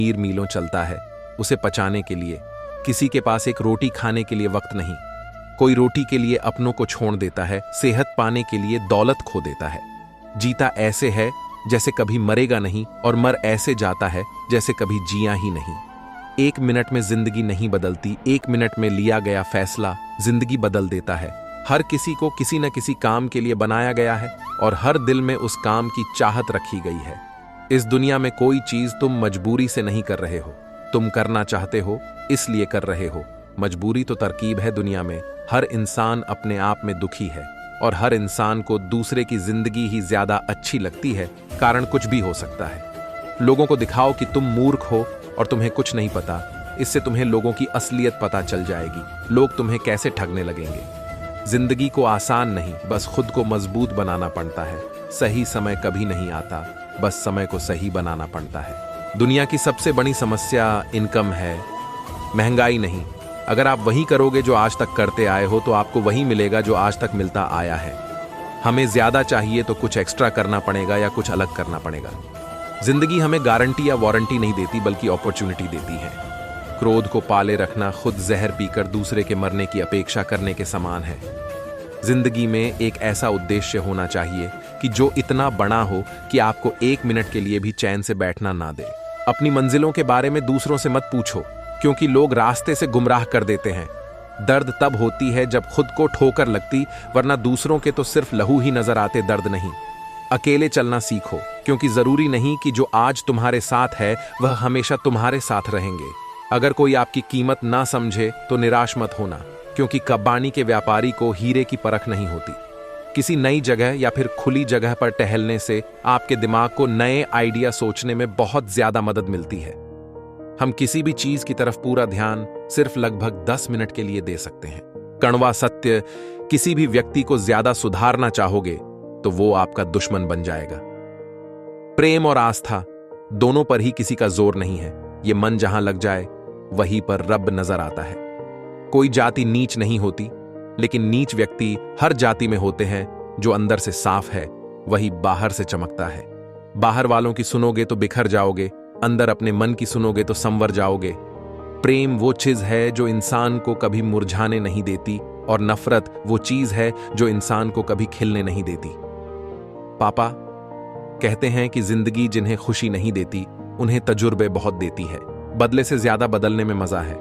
मीर मीलों चलता है उसे पचाने के लिए। किसी के पास एक रोटी खाने के लिए वक्त नहीं। कोई रोटी के लिए अपनों को छोड़ देता है, सेहत पाने के लिए दौलत खो देता है। जीता ऐसे है जैसे कभी मरेगा नहीं, और मर ऐसे जाता है जैसे कभी जिया ही नहीं। 1 मिनट में जिंदगी नहीं बदलती, 1 मिनट में लिया गया फैसला जिंदगी बदल देता है। हर किसी को किसी न किसी काम के लिए बनाया गया है, और हर दिल में उस काम की चाहत रखी गई है। इस दुनिया में कोई चीज तुम मजबूरी से नहीं कर रहे हो, तुम करना चाहते हो इसलिए कर रहे हो। मजबूरी तो तरकीब है दुनिया में। हर इंसान अपने आप में दुखी है, और हर इंसान को दूसरे की जिंदगी ही ज्यादा अच्छी लगती है। कारण कुछ भी हो सकता है। लोगों को दिखाओ कि तुम मूर्ख हो और तुम्हें कुछ नहीं पता। इससे तुम्हें लोगों की असलियत पता चल जाएगी, लोग तुम्हें कैसे ठगने लगेंगे। जिंदगी को आसान नहीं, बस खुद को मजबूत बनाना पड़ता है। सही समय कभी नहीं आता, बस समय को सही बनाना पड़ता है। दुनिया की सबसे बड़ी समस्या इनकम है, महंगाई नहीं। अगर आप वही करोगे जो आज तक करते आए हो, तो आपको वही मिलेगा जो आज तक मिलता आया है। हमें ज्यादा चाहिए तो कुछ एक्स्ट्रा करना पड़ेगा या कुछ अलग करना पड़ेगा। जिंदगी हमें गारंटी या वारंटी नहीं देती, बल्कि अपॉर्चुनिटी देती है। क्रोध को पाले रखना खुद जहर पीकर दूसरे के मरने की अपेक्षा करने के समान है। जिंदगी में एक ऐसा उद्देश्य होना चाहिए कि जो इतना बड़ा हो कि आपको 1 मिनट के लिए भी चैन से बैठना ना दे। अपनी मंजिलों के बारे में दूसरों से मत पूछो, क्योंकि लोग रास्ते से गुमराह कर देते हैं। दर्द तब होती है जब खुद को ठोकर लगती, वरना दूसरों के तो सिर्फ लहू ही नजर आते, दर्द नहीं। अकेले चलना सीखो, क्योंकि जरूरी नहीं कि जो आज तुम्हारे साथ है वह हमेशा तुम्हारे साथ रहेंगे। अगर कोई आपकी कीमत ना समझे तो निराश मत होना, क्योंकि कब्बानी के व्यापारी को हीरे की परख नहीं होती। किसी नई जगह या फिर खुली जगह पर टहलने से आपके दिमाग को नए आइडिया सोचने में बहुत ज्यादा मदद मिलती है। हम किसी भी चीज की तरफ पूरा ध्यान सिर्फ लगभग 10 मिनट के लिए दे सकते हैं। कड़वा सत्य, किसी भी व्यक्ति को ज्यादा सुधारना चाहोगे तो वो आपका दुश्मन बन जाएगा। प्रेम और आस्था दोनों पर ही किसी का जोर नहीं है। ये मन जहां लग जाए वहीं पर रब नजर आता है। कोई जाति नीच नहीं होती, लेकिन नीच व्यक्ति हर जाति में होते हैं। जो अंदर से साफ है वही बाहर से चमकता है। बाहर वालों की सुनोगे तो बिखर जाओगे, अंदर अपने मन की सुनोगे तो संवर जाओगे। प्रेम वो चीज है जो इंसान को कभी मुरझाने नहीं देती, और नफरत वो चीज है जो इंसान को कभी खिलने नहीं देती। पापा कहते हैं कि जिंदगी जिन्हें खुशी नहीं देती उन्हें तजुर्बे बहुत देती है। बदले से ज्यादा बदलने में मजा है।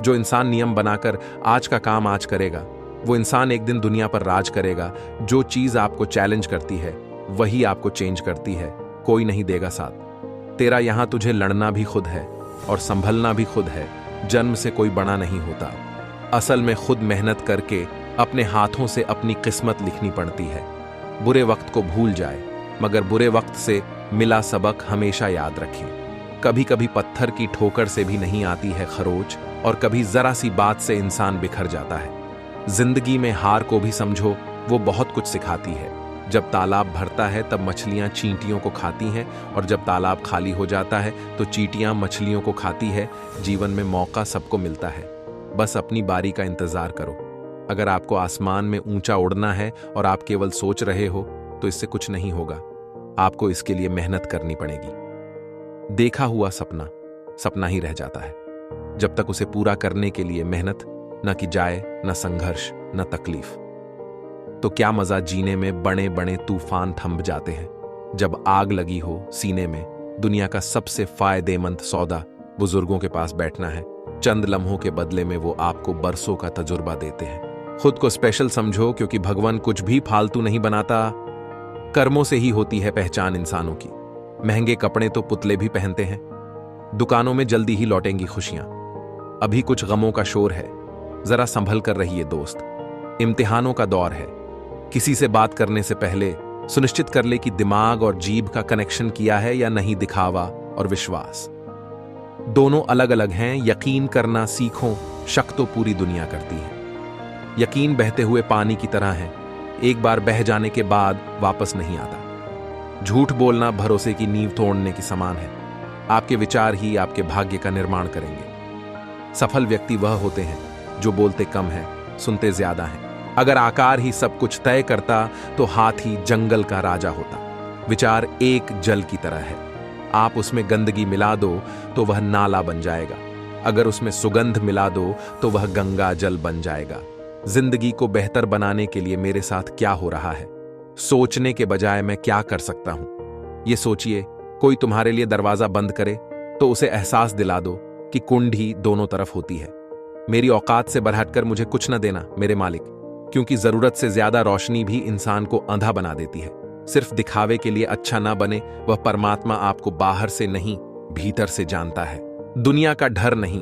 जो इंसान नियम बनाकर आज का काम आज करेगा, वो इंसान एक दिन दुनिया पर राज करेगा। जो चीज आपको चैलेंज करती है वही आपको चेंज करती है, कोई नहीं देगा साथ। तेरा यहां तुझे लड़ना भी खुद है और संभलना भी खुद है। जन्म से कोई बड़ा नहीं होता, असल में खुद मेहनत करके अपने हाथों से अपनी किस्मत लिखनी पड़ती है। बुरे वक्त को भूल जाए, मगर बुरे वक्त से मिला सबक हमेशा याद रखें। कभी कभी पत्थर की ठोकर से भी नहीं आती है खरोच, और कभी जरा सी बात से इंसान बिखर जाता है। जिंदगी में हार को भी समझो, वो बहुत कुछ सिखाती है। जब तालाब भरता है तब मछलियां चींटियों को खाती हैं, और जब तालाब खाली हो जाता है तो चींटियां मछलियों को खाती है। जीवन में मौका सबको मिलता है, बस अपनी बारी का इंतजार करो। अगर आपको आसमान में ऊंचा उड़ना है और आप केवल सोच रहे हो तो इससे कुछ नहीं होगा। आपको इसके लिए मेहनत करनी पड़ेगी। देखा हुआ सपना सपना ही रह जाता है जब तक उसे पूरा करने के लिए मेहनत न की जाए, न संघर्ष, न तकलीफ। तो क्या मजा जीने में बड़े बड़े तूफान थम जाते हैं जब आग लगी हो सीने में। दुनिया का सबसे फायदेमंद सौदा बुजुर्गों के पास बैठना है। चंद लम्हों के बदले में वो आपको बरसों का तजुर्बा देते हैं। खुद को स्पेशल समझो, क्योंकि भगवान कुछ भी फालतू नहीं बनाता। कर्मों से ही होती है पहचान इंसानों की। महंगे कपड़े तो पुतले भी पहनते हैं। दुकानों में जल्दी ही लौटेंगी खुशियां। अभी कुछ गमों का शोर है, जरा संभल कर रहिए दोस्त। इम्तिहानों का दौर है। किसी से बात करने से पहले सुनिश्चित कर ले कि दिमाग और जीभ का कनेक्शन किया है या नहीं। दिखावा और विश्वास दोनों अलग अलग हैं। यकीन करना सीखो, शक तो पूरी दुनिया करती है। यकीन बहते हुए पानी की तरह है, एक बार बह जाने के बाद वापस नहीं आता। झूठ बोलना भरोसे की नींव तोड़ने की समान है। आपके विचार ही आपके भाग्य का निर्माण करेंगे। सफल व्यक्ति वह होते हैं जो बोलते कम हैं, सुनते ज्यादा हैं। अगर आकार ही सब कुछ तय करता तो हाथी जंगल का राजा होता। विचार एक जल की तरह है, आप उसमें गंदगी मिला दो तो वह नाला बन जाएगा, अगर उसमें सुगंध मिला दो तो वह गंगा जल बन जाएगा। जिंदगी को बेहतर बनाने के लिए मेरे साथ क्या हो रहा है, सोचने के बजाय मैं क्या कर सकता हूं। ये सोचिए, कोई तुम्हारे लिए दरवाजा बंद करे तो उसे एहसास दिला दो कि कुंडी दोनों तरफ होती है। मेरी औकात से बढ़कर मुझे कुछ न देना मेरे मालिक, क्योंकि जरूरत से ज्यादा रोशनी भी इंसान को अंधा बना देती है। सिर्फ दिखावे के लिए अच्छा ना बने, वह परमात्मा आपको बाहर से नहीं भीतर से जानता है। दुनिया का डर नहीं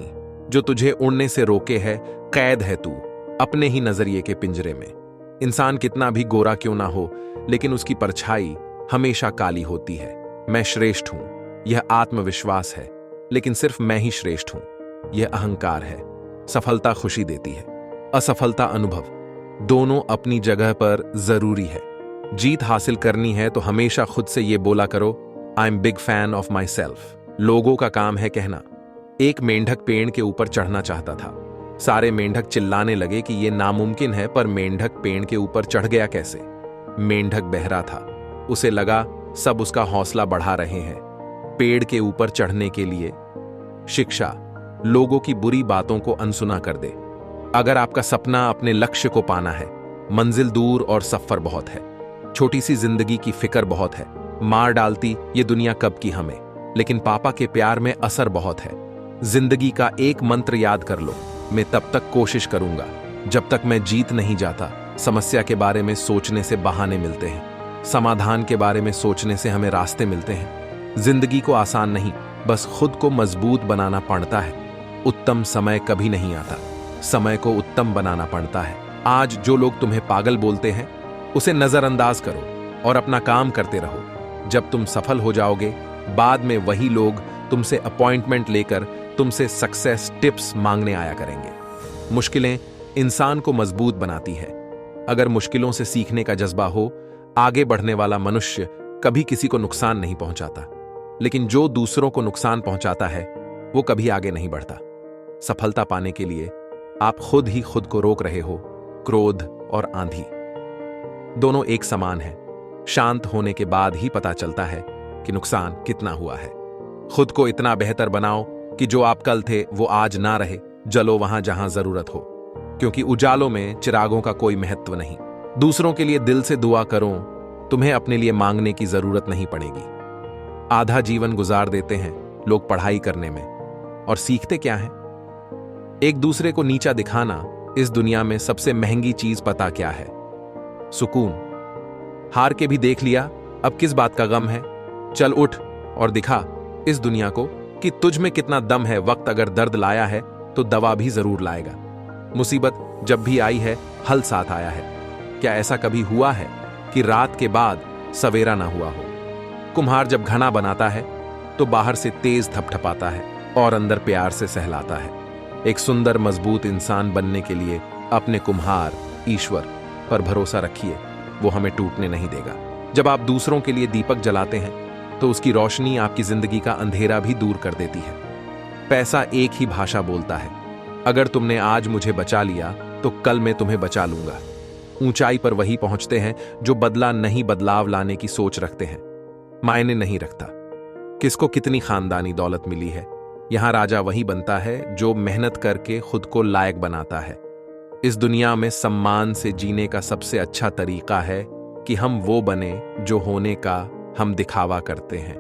जो तुझे उड़ने से रोके है, कैद है तू अपने ही नजरिए के पिंजरे में। इंसान कितना भी गोरा क्यों ना हो, लेकिन उसकी परछाई हमेशा काली होती है। मैं श्रेष्ठ हूं, यह आत्मविश्वास है, लेकिन सिर्फ मैं ही श्रेष्ठ हूं, यह अहंकार है। सफलता खुशी देती है, असफलता अनुभव, दोनों अपनी जगह पर जरूरी है। जीत हासिल करनी है तो हमेशा खुद से यह बोला करो, I am big fan of my self. लोगों का काम है कहना। एक मेंढक पेड़ के ऊपर चढ़ना चाहता था। सारे मेंढक चिल्लाने लगे कि यह नामुमकिन है, पर मेंढक पेड़ के ऊपर चढ़ गया कैसे? मेंढक बहरा था, उसे लगा सब उसका हौसला बढ़ा रहे हैं पेड़ के ऊपर चढ़ने के लिए। शिक्षा, लोगों की बुरी बातों को अनसुना कर दे। अगर आपका सपना अपने लक्ष्य को पाना है, मंजिल दूर और सफर बहुत है। छोटी सी जिंदगी की फिक्र बहुत है, मार डालती ये दुनिया कब की हमें, लेकिन पापा के प्यार में असर बहुत है। जिंदगी का एक मंत्र याद कर लो, मैं तब तक कोशिश करूंगा जब तक मैं जीत नहीं जाता। समस्या के बारे में सोचने से बहाने मिलते हैं, समाधान के बारे में सोचने से हमें रास्ते मिलते हैं। जिंदगी को आसान नहीं, बस खुद को मजबूत बनाना पड़ता है। उत्तम समय कभी नहीं आता, समय को उत्तम बनाना पड़ता है। आज जो लोग तुम्हें पागल बोलते हैं उसे नजरअंदाज करो और अपना काम करते रहो। जब तुम सफल हो जाओगे, बाद में वही लोग तुमसे अपॉइंटमेंट लेकर तुमसे सक्सेस टिप्स मांगने आया करेंगे। मुश्किलें इंसान को मजबूत बनाती है। अगर मुश्किलों से सीखने का जज्बा हो, आगे बढ़ने वाला मनुष्य कभी किसी को नुकसान नहीं पहुंचाता, लेकिन जो दूसरों को नुकसान पहुंचाता है वो कभी आगे नहीं बढ़ता। सफलता पाने के लिए आप खुद ही खुद को रोक रहे हो। क्रोध और आंधी दोनों एक समान है। शांत होने के बाद ही पता चलता है कि नुकसान कितना हुआ है। खुद को इतना बेहतर बनाओ कि जो आप कल थे वो आज ना रहे। जलो वहां जहां जरूरत हो, क्योंकि उजालों में चिरागों का कोई महत्व नहीं। दूसरों के लिए दिल से दुआ करो, तुम्हें अपने लिए मांगने की जरूरत नहीं पड़ेगी। आधा जीवन गुजार देते हैं लोग पढ़ाई करने में, और सीखते क्या है? एक दूसरे को नीचा दिखाना। इस दुनिया में सबसे महंगी चीज पता क्या है? सुकून। हार के भी देख लिया, अब किस बात का गम है? चल उठ और दिखा इस दुनिया को कि तुझ में कितना दम है। वक्त अगर दर्द लाया है तो दवा भी जरूर लाएगा। मुसीबत जब भी आई है, हल साथ आया है। क्या ऐसा कभी हुआ है कि रात के बाद सवेरा ना हुआ हो? कुम्हार जब घड़ा बनाता है तो बाहर से तेज थपथपाता है और अंदर प्यार से सहलाता है। एक सुंदर मजबूत इंसान बनने के लिए अपने कुम्हार ईश्वर पर भरोसा रखिए, वो हमें टूटने नहीं देगा। जब आप दूसरों के लिए दीपक जलाते हैं तो उसकी रोशनी आपकी जिंदगी का अंधेरा भी दूर कर देती है। पैसा एक ही भाषा बोलता है। अगर तुमने आज मुझे बचा लिया तो कल मैं तुम्हें बचा लूंगा। ऊंचाई पर वही पहुंचते हैं जो बदला नहीं बदलाव लाने की सोच रखते हैं। मायने नहीं रखता किसको कितनी खानदानी दौलत मिली है। यहां राजा वही बनता है जो मेहनत करके खुद को लायक बनाता है। इस दुनिया में सम्मान से जीने का सबसे अच्छा तरीका है कि हम वो बने जो होने का हम दिखावा करते हैं।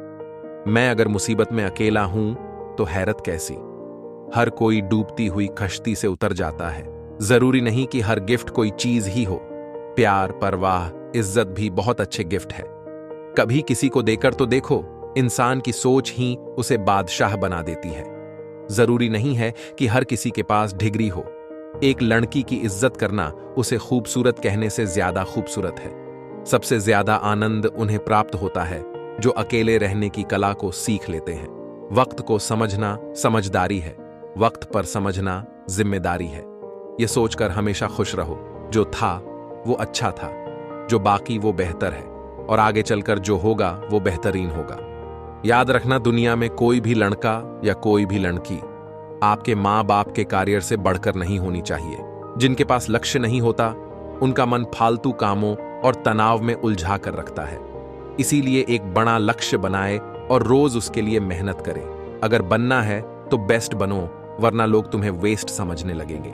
मैं अगर मुसीबत में अकेला हूं तो हैरत कैसी। हर कोई डूबती हुई कश्ती से उतर जाता है। जरूरी नहीं कि हर गिफ्ट कोई चीज ही हो। प्यार, परवाह, इज्जत भी बहुत अच्छे गिफ्ट है। कभी किसी को देकर तो देखो, इंसान की सोच ही उसे बादशाह बना देती है। जरूरी नहीं है कि हर किसी के पास डिग्री हो। एक लड़की की इज्जत करना उसे खूबसूरत कहने से ज्यादा खूबसूरत है। सबसे ज्यादा आनंद उन्हें प्राप्त होता है जो अकेले रहने की कला को सीख लेते हैं। वक्त को समझना समझदारी है, वक्त पर समझना जिम्मेदारी है। यह सोचकर हमेशा खुश रहो, जो था वो अच्छा था, जो बाकी वो बेहतर है, और आगे चलकर जो होगा वो बेहतरीन होगा। याद रखना, दुनिया में कोई भी लड़का या कोई भी लड़की आपके माँ बाप के करियर से बढ़कर नहीं होनी चाहिए। जिनके पास लक्ष्य नहीं होता उनका मन फालतू कामों और तनाव में उलझा कर रखता है। इसीलिए एक बड़ा लक्ष्य बनाए और रोज उसके लिए मेहनत करें। अगर बनना है तो बेस्ट बनो, वरना लोग तुम्हें वेस्ट समझने लगेंगे।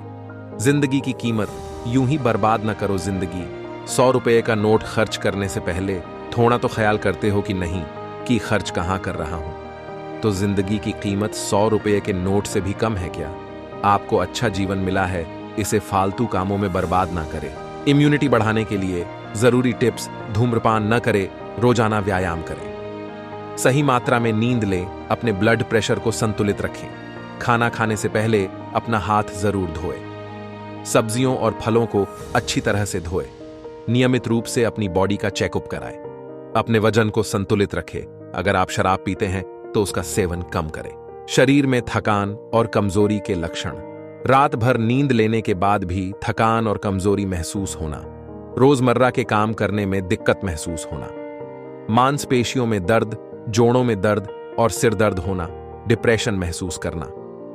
जिंदगी की कीमत यूं ही बर्बाद न करो। जिंदगी 100 रुपये का नोट खर्च करने से पहले थोड़ा तो ख्याल करते हो कि नहीं कि खर्च कहाँ कर रहा हूं। तो जिंदगी की कीमत 100 रुपये के नोट से भी कम है क्या? आपको अच्छा जीवन मिला है, इसे फालतू कामों में बर्बाद ना करें। इम्यूनिटी बढ़ाने के लिए जरूरी टिप्स: धूम्रपान न करें, रोजाना व्यायाम करें, सही मात्रा में नींद लें, अपने ब्लड प्रेशर को संतुलित रखें, खाना खाने से पहले अपना हाथ जरूर धोएं, सब्जियों और फलों को अच्छी तरह से धोएं, नियमित रूप से अपनी बॉडी का चेकअप कराएं, अपने वजन को संतुलित रखें। अगर आप शराब पीते हैं तो उसका सेवन कम करें। शरीर में थकान और कमजोरी के लक्षण: रात भर नींद लेने के बाद भी थकान और कमजोरी महसूस होना, रोजमर्रा के काम करने में दिक्कत महसूस होना, मांसपेशियों में दर्द, जोड़ों में दर्द और सिर दर्द होना, डिप्रेशन महसूस करना,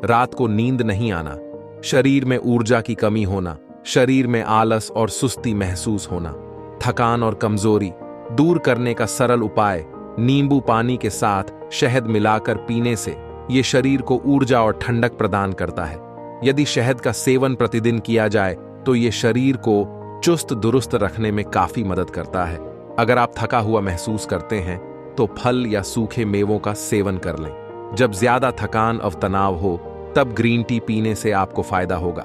रात को नींद नहीं आना, शरीर में ऊर्जा की कमी होना, शरीर में आलस और सुस्ती महसूस होना, थकान और कमजोरी दूर करने का सरल उपाय: नींबू पानी के साथ शहद मिलाकर पीने से ये शरीर को ऊर्जा और ठंडक प्रदान करता है। यदि शहद का सेवन प्रतिदिन किया जाए तो ये शरीर को चुस्त दुरुस्त रखने में काफी मदद करता है। अगर आप थका हुआ महसूस करते हैं तो फल या सूखे मेवों का सेवन कर लें। जब ज्यादा थकान और तनाव हो तब ग्रीन टी पीने से आपको फायदा होगा।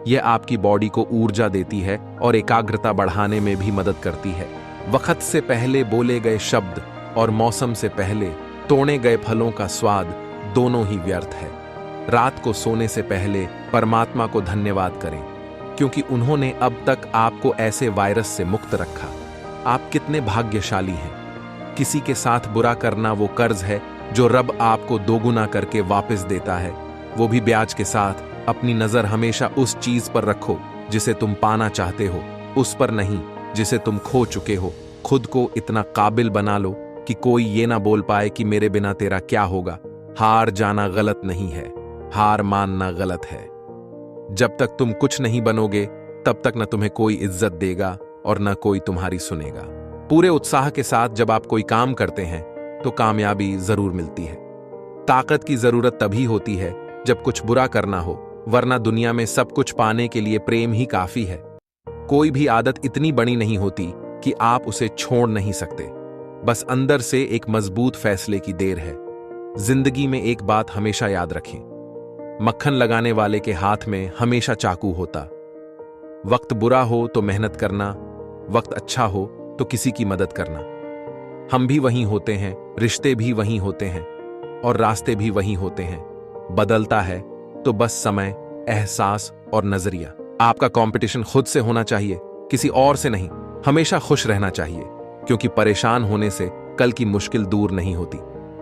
यह आपकी बॉडी को ऊर्जा देती है और एकाग्रता बढ़ाने में भी मदद करती है। वक्त से पहले बोले गए शब्द और मौसम से पहले तोड़े गए फलों का स्वाद दोनों ही व्यर्थ है। रात को सोने से पहले परमात्मा को धन्यवाद करें, क्योंकि उन्होंने अब तक आपको ऐसे वायरस से मुक्त रखा। आप कितने भाग्यशाली हैं। किसी के साथ बुरा करना वो कर्ज है जो रब आपको दोगुना करके वापस देता है, वो भी ब्याज के साथ। अपनी नजर हमेशा उस चीज पर रखो जिसे तुम पाना चाहते हो, उस पर नहीं जिसे तुम खो चुके हो। खुद को इतना काबिल बना लो कि कोई ये ना बोल पाए कि मेरे बिना तेरा क्या होगा। हार जाना गलत नहीं है, हार मानना गलत है। जब तक तुम कुछ नहीं बनोगे तब तक न तुम्हें कोई इज्जत देगा और न कोई तुम्हारी सुनेगा। पूरे उत्साह के साथ जब आप कोई काम करते हैं तो कामयाबी जरूर मिलती है। ताकत की जरूरत तभी होती है जब कुछ बुरा करना हो, वरना दुनिया में सब कुछ पाने के लिए प्रेम ही काफी है। कोई भी आदत इतनी बड़ी नहीं होती कि आप उसे छोड़ नहीं सकते, बस अंदर से एक मजबूत फैसले की देर है। जिंदगी में एक बात हमेशा याद रखें, मक्खन लगाने वाले के हाथ में हमेशा चाकू होता। वक्त बुरा हो तो मेहनत करना, वक्त अच्छा हो तो किसी की मदद करना। हम भी वहीं होते हैं, रिश्ते भी वहीं होते हैं और रास्ते भी वहीं होते हैं। बदलता है तो बस समय, एहसास और नजरिया। आपका कंपटीशन खुद से होना चाहिए, किसी और से नहीं। हमेशा खुश रहना चाहिए, क्योंकि परेशान होने से कल की मुश्किल दूर नहीं होती,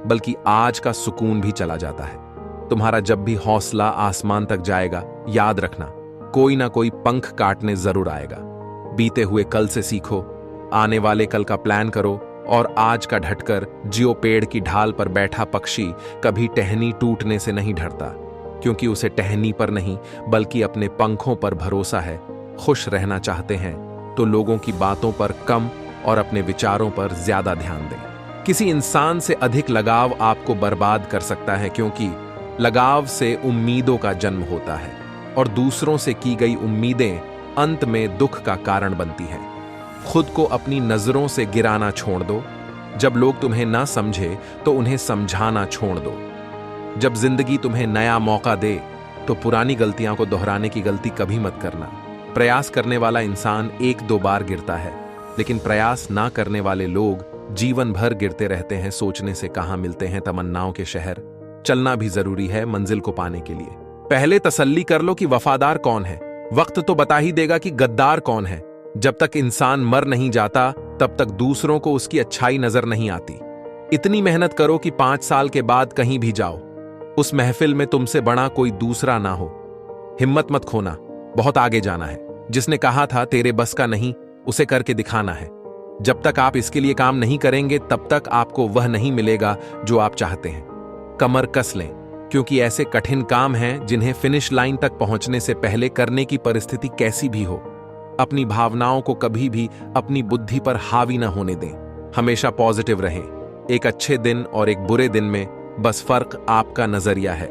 बल्कि आज का सुकून भी चला जाता है। तुम्हारा जब भी हौसला आसमान तक जाएगा, याद रखना कोई ना कोई पंख काटने जरूर आएगा। बीते हुए कल से सीखो, आने वाले कल का प्लान करो और आज का ढटकर जियो। पेड़ की ढाल पर बैठा पक्षी कभी टहनी टूटने से नहीं डरता, क्योंकि उसे टहनी पर नहीं बल्कि अपने पंखों पर भरोसा है। खुश रहना चाहते हैं तो लोगों की बातों पर कम और अपने विचारों पर ज्यादा ध्यान दें। किसी इंसान से अधिक लगाव आपको बर्बाद कर सकता है, क्योंकि लगाव से उम्मीदों का जन्म होता है और दूसरों से की गई उम्मीदें अंत में दुख का कारण बनती हैं। खुद को अपनी नजरों से गिराना छोड़ दो। जब लोग तुम्हें ना समझे तो उन्हें समझाना छोड़ दो। जब जिंदगी तुम्हें नया मौका दे तो पुरानी गलतियों को दोहराने की गलती कभी मत करना। प्रयास करने वाला इंसान एक दो बार गिरता है, लेकिन प्रयास ना करने वाले लोग जीवन भर गिरते रहते हैं। सोचने से कहां मिलते हैं तमन्नाओं के शहर। चलना भी जरूरी है मंजिल को पाने के लिए। पहले तसल्ली कर लो कि वफादार कौन है, वक्त तो बता ही देगा कि गद्दार कौन है। जब तक इंसान मर नहीं जाता तब तक दूसरों को उसकी अच्छाई नजर नहीं आती। इतनी मेहनत करो कि 5 साल के बाद कहीं भी जाओ, उस महफिल में तुमसे बड़ा कोई दूसरा ना हो। हिम्मत मत खोना, बहुत आगे जाना है। जिसने कहा था तेरे बस का नहीं, उसे करके दिखाना है। जब तक आप इसके लिए काम नहीं करेंगे तब तक आपको वह नहीं मिलेगा जो आप चाहते हैं। कमर कस लें, क्योंकि ऐसे कठिन काम हैं जिन्हें फिनिश लाइन तक पहुंचने से पहले करने की परिस्थिति कैसी भी हो। अपनी भावनाओं को कभी भी अपनी बुद्धि पर हावी न होने दें। हमेशा पॉजिटिव रहें, एक अच्छे दिन और एक बुरे दिन में बस फर्क आपका नजरिया है।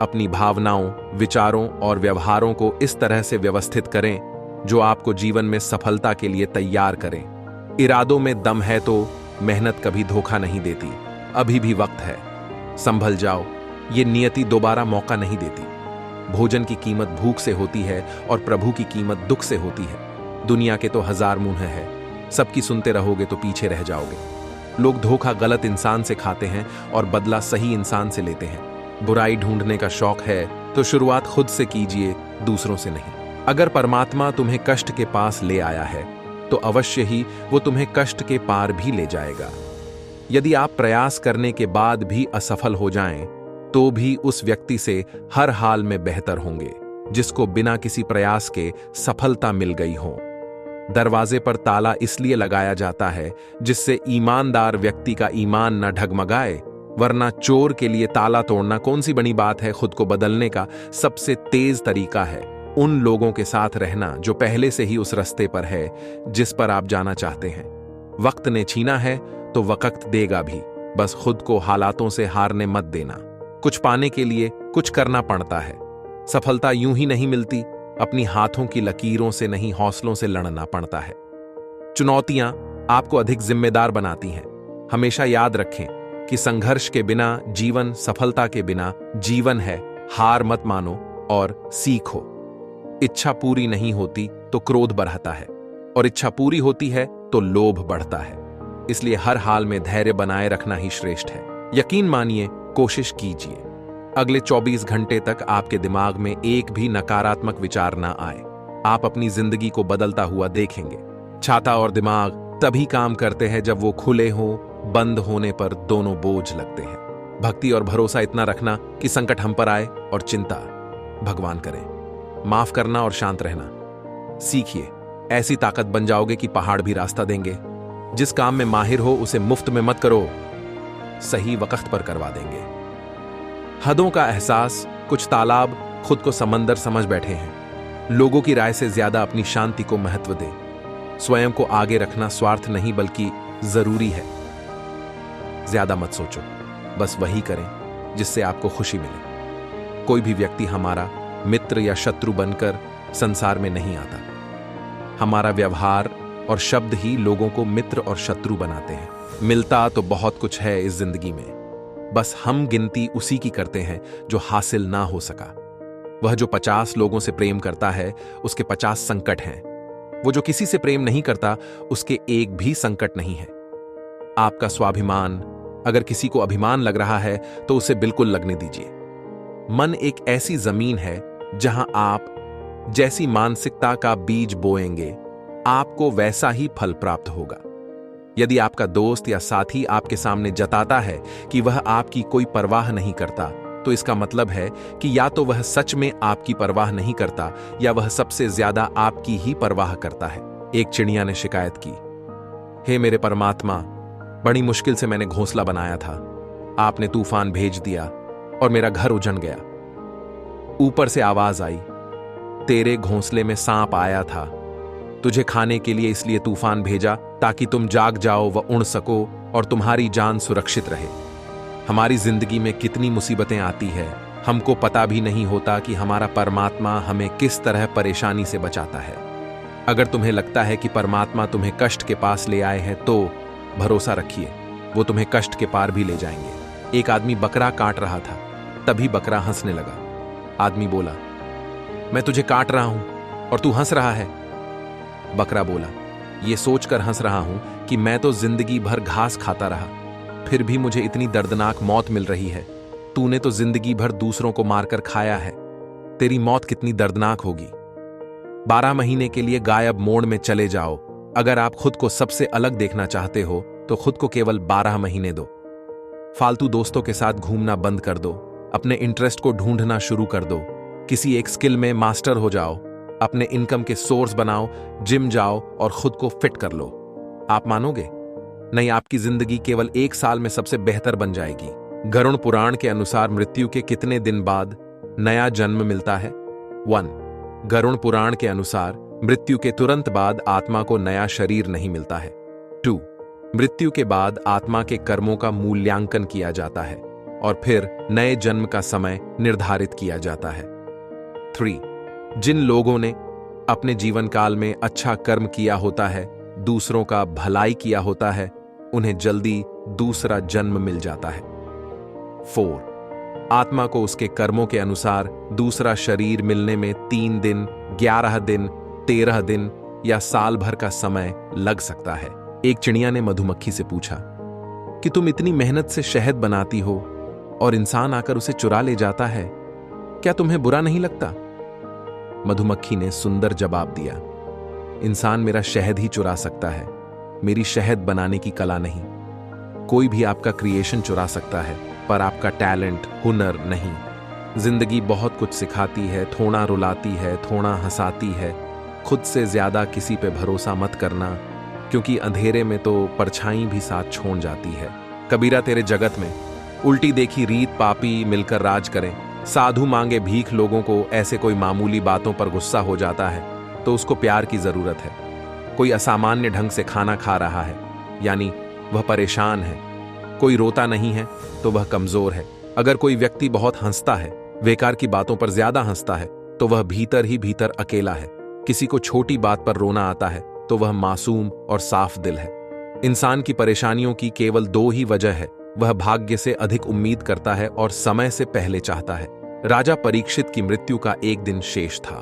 अपनी भावनाओं, विचारों और व्यवहारों को इस तरह से व्यवस्थित करें जो आपको जीवन में सफलता के लिए तैयार करें। इरादों में दम है तो मेहनत कभी धोखा नहीं देती। अभी भी वक्त है, संभल जाओ, ये नियति दोबारा मौका नहीं देती। भोजन की कीमत भूख से होती है और प्रभु की कीमत दुख से होती है। दुनिया के तो 1000 मुंह है, सबकी सुनते रहोगे तो पीछे रह जाओगे। लोग धोखा गलत इंसान से खाते हैं और बदला सही इंसान से लेते हैं। बुराई ढूंढने का शौक है तो शुरुआत खुद से कीजिए, दूसरों से नहीं। अगर परमात्मा तुम्हें कष्ट के पास ले आया है तो अवश्य ही वो तुम्हें कष्ट के पार भी ले जाएगा। यदि आप प्रयास करने के बाद भी असफल हो जाएं, तो भी उस व्यक्ति से हर हाल में बेहतर होंगे जिसको बिना किसी प्रयास के सफलता मिल गई हो। दरवाजे पर ताला इसलिए लगाया जाता है जिससे ईमानदार व्यक्ति का ईमान न डगमगाए, वरना चोर के लिए ताला तोड़ना कौन सी बड़ी बात है। खुद को बदलने का सबसे तेज तरीका है उन लोगों के साथ रहना जो पहले से ही उस रास्ते पर है जिस पर आप जाना चाहते हैं। वक्त ने छीना है तो वक्त देगा भी, बस खुद को हालातों से हारने मत देना। कुछ पाने के लिए कुछ करना पड़ता है। सफलता यूं ही नहीं मिलती, अपनी हाथों की लकीरों से नहीं, हौसलों से लड़ना पड़ता है। चुनौतियां आपको अधिक जिम्मेदार बनाती हैं। हमेशा याद रखें कि संघर्ष के बिना जीवन, सफलता के बिना जीवन है। हार मत मानो और सीखो। इच्छा पूरी नहीं होती तो क्रोध बढ़ता है और इच्छा पूरी होती है तो लोभ बढ़ता है। इसलिए हर हाल में धैर्य बनाए रखना ही श्रेष्ठ है। यकीन मानिए, कोशिश कीजिए, अगले 24 घंटे तक आपके दिमाग में एक भी नकारात्मक विचार ना आए। आप अपनी जिंदगी को बदलता हुआ देखेंगे। छाता और दिमाग तभी काम करते हैं जब वो खुले हों, बंद होने पर दोनों बोझ लगते हैं। भक्ति और भरोसा इतना रखना कि संकट हम पर आए और चिंता भगवान करें। माफ करना और शांत रहना सीखिए। ऐसी ताकत बन जाओगे कि पहाड़ भी रास्ता देंगे। जिस काम में माहिर हो उसे मुफ्त में मत करो, सही वक्त पर करवा देंगे। हदों का एहसास, कुछ तालाब खुद को समंदर समझ बैठे हैं। लोगों की राय से ज्यादा अपनी शांति को महत्व दें। स्वयं को आगे रखना स्वार्थ नहीं बल्कि जरूरी है। ज्यादा मत सोचो, बस वही करें जिससे आपको खुशी मिले। कोई भी व्यक्ति हमारा मित्र या शत्रु बनकर संसार में नहीं आता। हमारा व्यवहार और शब्द ही लोगों को मित्र और शत्रु बनाते हैं। मिलता तो बहुत कुछ है इस जिंदगी में, बस हम गिनती उसी की करते हैं जो हासिल ना हो सका। वह जो 50 लोगों से प्रेम करता है उसके 50 संकट हैं। वो जो किसी से प्रेम नहीं करता उसके एक भी संकट नहीं है। आपका स्वाभिमान अगर किसी को अभिमान लग रहा है तो उसे बिल्कुल लगने दीजिए। मन एक ऐसी जमीन है जहां आप जैसी मानसिकता का बीज बोएंगे आपको वैसा ही फल प्राप्त होगा। यदि आपका दोस्त या साथी आपके सामने जताता है कि वह आपकी कोई परवाह नहीं करता, तो इसका मतलब है कि या तो वह सच में आपकी परवाह नहीं करता या वह सबसे ज्यादा आपकी ही परवाह करता है। एक चिड़िया ने शिकायत की, हे मेरे परमात्मा, बड़ी मुश्किल से मैंने घोंसला बनाया था, आपने तूफान भेज दिया और मेरा घर उजड़ गया। ऊपर से आवाज आई, तेरे घोंसले में सांप आया था, तुझे खाने के लिए इसलिए तूफान भेजा ताकि तुम जाग जाओ व उड़ सको और तुम्हारी जान सुरक्षित रहे। हमारी जिंदगी में कितनी मुसीबतें आती है, हमको पता भी नहीं होता कि हमारा परमात्मा हमें किस तरह परेशानी से बचाता है। अगर तुम्हें लगता है कि परमात्मा तुम्हें कष्ट के पास ले आए हैं तो भरोसा रखिए, वो तुम्हें कष्ट के पार भी ले जाएंगे। एक आदमी बकरा काट रहा था, तभी बकरा हंसने लगा। आदमी बोला, मैं तुझे काट रहा हूं और तू हंस रहा है। बकरा बोला, ये सोचकर हंस रहा हूं कि मैं तो जिंदगी भर घास खाता रहा, फिर भी मुझे इतनी दर्दनाक मौत मिल रही है। तूने तो जिंदगी भर दूसरों को मारकर खाया है, तेरी मौत कितनी दर्दनाक होगी। 12 महीने के लिए गायब मोड में चले जाओ। अगर आप खुद को सबसे अलग देखना चाहते हो तो खुद को केवल 12 महीने दो। फालतू दोस्तों के साथ घूमना बंद कर दो। अपने इंटरेस्ट को ढूंढना शुरू कर दो। किसी एक स्किल में मास्टर हो जाओ। अपने इनकम के सोर्स बनाओ, जिम जाओ और खुद को फिट कर लो। आप मानोगे नहीं, आपकी जिंदगी केवल 1 साल में सबसे बेहतर बन जाएगी। गरुड़ पुराण के अनुसार मृत्यु के कितने दिन बाद नया जन्म मिलता है? 1. गरुड़ पुराण के अनुसार मृत्यु के तुरंत बाद आत्मा को नया शरीर नहीं मिलता है। 2. मृत्यु के बाद आत्मा के कर्मों का मूल्यांकन किया जाता है और फिर नए जन्म का समय निर्धारित किया जाता है। 3. जिन लोगों ने अपने जीवन काल में अच्छा कर्म किया होता है, दूसरों का भलाई किया होता है, उन्हें जल्दी दूसरा जन्म मिल जाता है। 4. आत्मा को उसके कर्मों के अनुसार दूसरा शरीर मिलने में 3 दिन, 11 दिन, 13 दिन या साल भर का समय लग सकता है। एक चिड़िया ने मधुमक्खी से पूछा कि तुम इतनी मेहनत से शहद बनाती हो और इंसान आकर उसे चुरा ले जाता है, क्या तुम्हें बुरा नहीं लगता? मधुमक्खी ने सुंदर जवाब दिया, इंसान मेरा शहद ही चुरा सकता है, मेरी शहद बनाने की कला नहीं। कोई भी आपका क्रिएशन चुरा सकता है, पर आपका टैलेंट, हुनर नहीं। जिंदगी बहुत कुछ सिखाती है, थोड़ा रुलाती है, थोड़ा हंसाती है। खुद से ज्यादा किसी पे भरोसा मत करना, क्योंकि अंधेरे में तो परछाई भी साथ छोड़ जाती है। कबीरा तेरे जगत में उल्टी देखी रीत पापी मिलकर राज करें। साधु मांगे भीख लोगों को ऐसे कोई मामूली बातों पर गुस्सा हो जाता है तो उसको प्यार की जरूरत है। कोई असामान्य ढंग से खाना खा रहा है यानी वह परेशान है। कोई रोता नहीं है तो वह कमजोर है। अगर कोई व्यक्ति बहुत हंसता है, बेकार की बातों पर ज्यादा हंसता है, तो वह भीतर ही भीतर अकेला है। किसी को छोटी बात पर रोना आता है तो वह मासूम और साफ दिल है। इंसान की परेशानियों की केवल 2 ही वजह है, वह भाग्य से अधिक उम्मीद करता है और समय से पहले चाहता है। राजा परीक्षित की मृत्यु का एक दिन शेष था,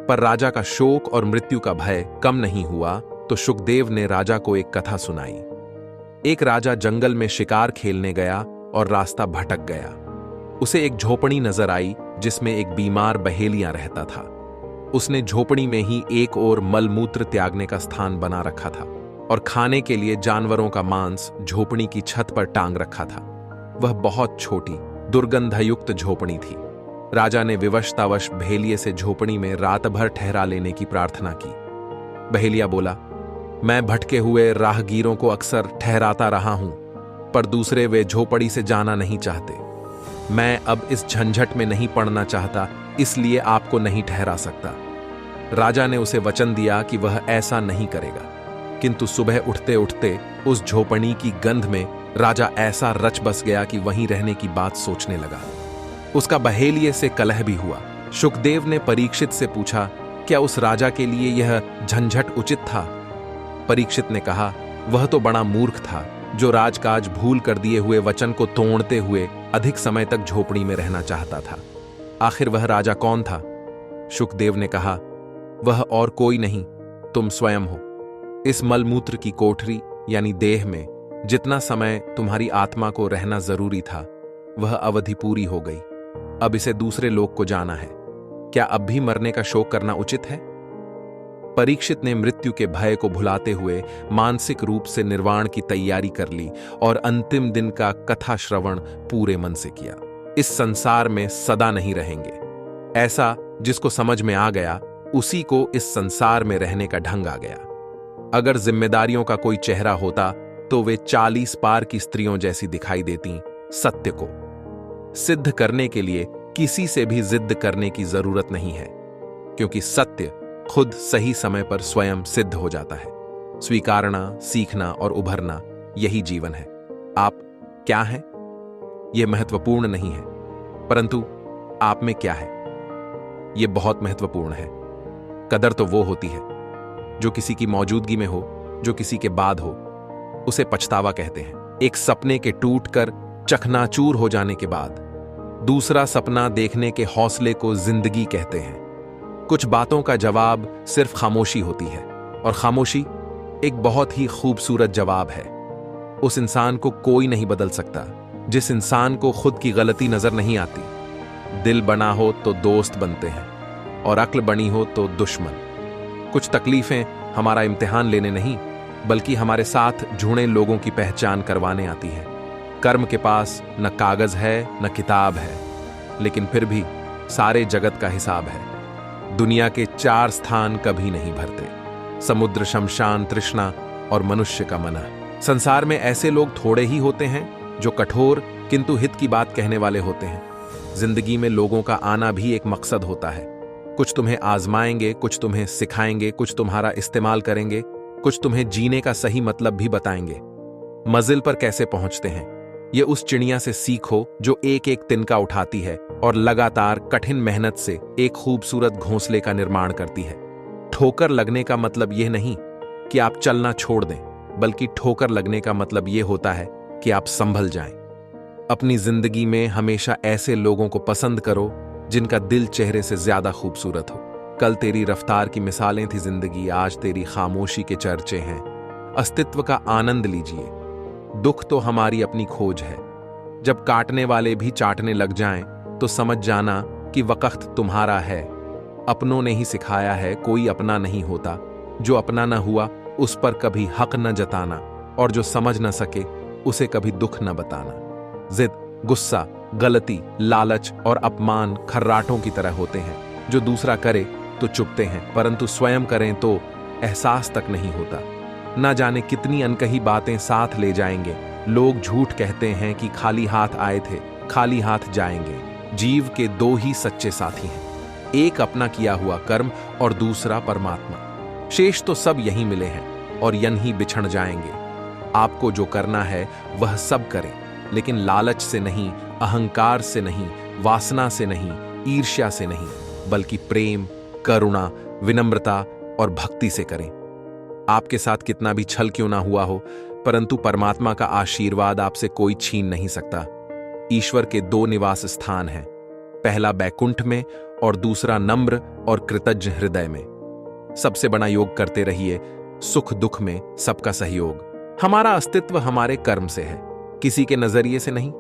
पर राजा का शोक और मृत्यु का भय कम नहीं हुआ तो शुकदेव ने राजा को एक कथा सुनाई। एक राजा जंगल में शिकार खेलने गया और रास्ता भटक गया। उसे एक झोपड़ी नजर आई जिसमें एक बीमार बहेलिया रहता था। उसने झोपड़ी में ही एक और मलमूत्र त्यागने का स्थान बना रखा था और खाने के लिए जानवरों का मांस झोपड़ी की छत पर टांग रखा था। वह बहुत छोटी, दुर्गंधयुक्त झोपड़ी थी। राजा ने विवशतावश बहेलिये से झोपड़ी में रात भर ठहरा लेने की प्रार्थना की। बहेलिया बोला, मैं भटके हुए राहगीरों को अक्सर ठहराता रहा हूं, पर दूसरे वे झोपड़ी से जाना नहीं चाहते। मैं अब इस झंझट में नहीं पड़ना चाहता, इसलिए आपको नहीं ठहरा सकता। राजा ने उसे वचन दिया कि वह ऐसा नहीं करेगा, किंतु सुबह उठते उठते उस झोपड़ी की गंध में राजा ऐसा रच बस गया कि वहीं रहने की बात सोचने लगा। उसका बहेलिये से कलह भी हुआ। शुकदेव ने परीक्षित से पूछा, क्या उस राजा के लिए यह झंझट उचित था? परीक्षित ने कहा, वह तो बड़ा मूर्ख था जो राजकाज भूल कर दिए हुए वचन को तोड़ते हुए अधिक समय तक झोपड़ी में रहना चाहता था। आखिर वह राजा कौन था? शुकदेव ने कहा, वह और कोई नहीं, तुम स्वयं हो। इस मलमूत्र की कोठरी यानी देह में जितना समय तुम्हारी आत्मा को रहना जरूरी था, वह अवधि पूरी हो गई। अब इसे दूसरे लोक को जाना है। क्या अब भी मरने का शोक करना उचित है? परीक्षित ने मृत्यु के भय को भुलाते हुए मानसिक रूप से निर्वाण की तैयारी कर ली और अंतिम दिन का कथा श्रवण पूरे मन से किया। इस संसार में सदा नहीं रहेंगे, ऐसा जिसको समझ में आ गया उसी को इस संसार में रहने का ढंग आ गया। अगर जिम्मेदारियों का कोई चेहरा होता तो वे 40 पार की स्त्रियों जैसी दिखाई देती। सत्य को सिद्ध करने के लिए किसी से भी जिद करने की जरूरत नहीं है, क्योंकि सत्य खुद सही समय पर स्वयं सिद्ध हो जाता है। स्वीकारना, सीखना और उभरना, यही जीवन है। आप क्या हैं? यह महत्वपूर्ण नहीं है, परंतु आप में क्या है, यह बहुत महत्वपूर्ण है। कदर तो वो होती है जो किसी की मौजूदगी में हो, जो किसी के बाद हो, उसे पछतावा कहते हैं। एक सपने के टूटकर चकनाचूर हो जाने के बाद दूसरा सपना देखने के हौसले को जिंदगी कहते हैं। कुछ बातों का जवाब सिर्फ खामोशी होती है, और खामोशी एक बहुत ही खूबसूरत जवाब है। उस इंसान को कोई नहीं बदल सकता जिस इंसान को खुद की गलती नजर नहीं आती। दिल बना हो तो दोस्त बनते हैं और अक्ल बनी हो तो दुश्मन। कुछ तकलीफें हमारा इम्तिहान लेने नहीं, बल्कि हमारे साथ जुड़े लोगों की पहचान करवाने आती हैं। कर्म के पास न कागज है न किताब है, लेकिन फिर भी सारे जगत का हिसाब है। दुनिया के 4 स्थान कभी नहीं भरते, समुद्र, शमशान, तृष्णा और मनुष्य का मना। संसार में ऐसे लोग थोड़े ही होते हैं जो कठोर किंतु हित की बात कहने वाले होते हैं। जिंदगी में लोगों का आना भी एक मकसद होता है। कुछ तुम्हें आजमाएंगे, कुछ तुम्हें सिखाएंगे, कुछ तुम्हारा इस्तेमाल करेंगे, कुछ तुम्हें जीने का सही मतलब भी बताएंगे। मंजिल पर कैसे पहुंचते हैं। ये उस चिड़िया से सीखो जो एक एक तिनका उठाती है और लगातार कठिन मेहनत से एक खूबसूरत घोंसले का निर्माण करती है। ठोकर लगने का मतलब यह नहीं कि आप चलना छोड़ दें, बल्कि ठोकर लगने का मतलब यह होता है कि आप संभल जाएं। अपनी जिंदगी में हमेशा ऐसे लोगों को पसंद करो जिनका दिल चेहरे से ज्यादा खूबसूरत हो। कल तेरी रफ्तार की मिसालें थी जिंदगी, आज तेरी खामोशी के चर्चे हैं। अस्तित्व का आनंद लीजिए। दुख तो हमारी अपनी खोज है। जब काटने वाले भी चाटने लग जाएं, तो समझ जाना कि वक्त तुम्हारा है। अपनों ने ही सिखाया है कोई अपना नहीं होता। जो अपना न हुआ उस पर कभी हक न जताना, और जो समझ न सके उसे कभी दुख न बताना। जिद, गुस्सा, गलती, लालच और अपमान खर्राटों की तरह होते हैं, जो दूसरा करे तो चुपते हैं, परंतु स्वयं करें तो एहसास तक नहीं होता। ना जाने कितनी अनकही बातें साथ ले जाएंगे। लोग झूठ कहते हैं कि खाली हाथ आए थे, खाली हाथ जाएंगे। जीव के दो ही सच्चे साथी हैं, एक अपना किया हुआ कर्म और दूसरा परमात्मा। शेष तो सब यहीं मिले हैं और यहीं बिछड़ जाएंगे। आपको जो करना है वह सब करें, लेकिन लालच से नहीं, अहंकार से नहीं, वासना से नहीं, ईर्ष्या से नहीं, बल्कि प्रेम, करुणा, विनम्रता और भक्ति से करें। आपके साथ कितना भी छल क्यों ना हुआ हो, परंतु परमात्मा का आशीर्वाद आपसे कोई छीन नहीं सकता। ईश्वर के दो निवास स्थान हैं, पहला बैकुंठ में और दूसरा नम्र और कृतज्ञ हृदय में। सबसे बड़ा योग करते रहिए, सुख दुख में सबका सहयोग। हमारा अस्तित्व हमारे कर्म से है, किसी के नजरिए से नहीं।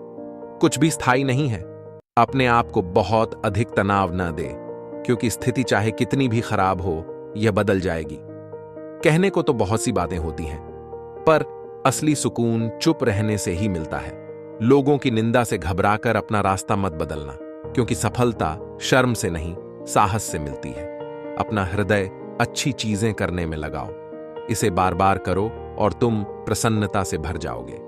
कुछ भी स्थायी नहीं है। अपने आप को बहुत अधिक तनाव न दे, क्योंकि स्थिति चाहे कितनी भी खराब हो, यह बदल जाएगी। कहने को तो बहुत सी बातें होती हैं, पर असली सुकून चुप रहने से ही मिलता है। लोगों की निंदा से घबराकर अपना रास्ता मत बदलना, क्योंकि सफलता शर्म से नहीं, साहस से मिलती है। अपना हृदय अच्छी चीजें करने में लगाओ, इसे बार बार करो और तुम प्रसन्नता से भर जाओगे।